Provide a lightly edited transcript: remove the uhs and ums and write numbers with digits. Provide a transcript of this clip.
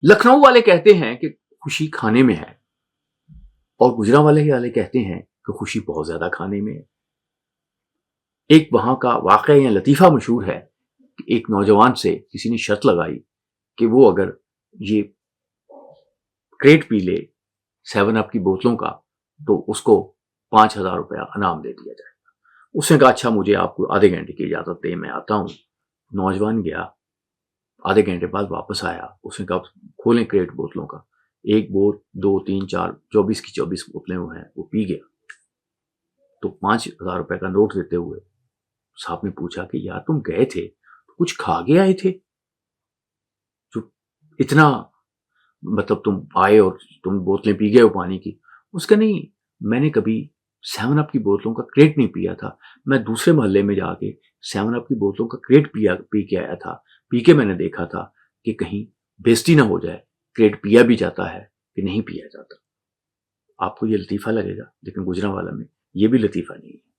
लखनऊ वाले कहते हैं कि खुशी खाने में है और गुजरांवाले वाले कहते हैं कि खुशी बहुत ज्यादा खाने में है। एक वहां का वाकया या लतीफा मशहूर है कि एक नौजवान से किसी ने शर्त लगाई कि वो अगर ये क्रेट पी ले 7 अप की बोतलों का तो उसको 5,000 रुपया इनाम दे दिया जाएगा। उसने कहा अच्छा मुझे आपको आधे घंटे की इजाजत दे, मैं आता हूँ। नौजवान गया, आधे घंटे बाद वापस आया। उसने कहा खोलें क्रेट बोतलों का। एक बोत 2 3 4 24 की 24 बोतलें वो हैं, वो पी गया। तो 5,000 रुपए का नोट देते हुए साहब ने पूछा कि यार तुम गए थे तो कुछ खा के आए थे जो इतना, मतलब तुम आए और तुम बोतलें पी गए हो पानी की? उसका नहीं, मैंने कभी 7 अप की बोतलों का क्रेट नहीं पिया था। मैं दूसरे मोहल्ले में जाके 7 अप की बोतलों का क्रेट पी के आया था। पी के मैंने देखा था कि कहीं बेइज्जती ना हो जाए, क्रेट पिया भी जाता है कि नहीं पिया जाता। आपको ये लतीफा लगेगा, लेकिन गुजरांवाला में ये भी लतीफा नहीं है।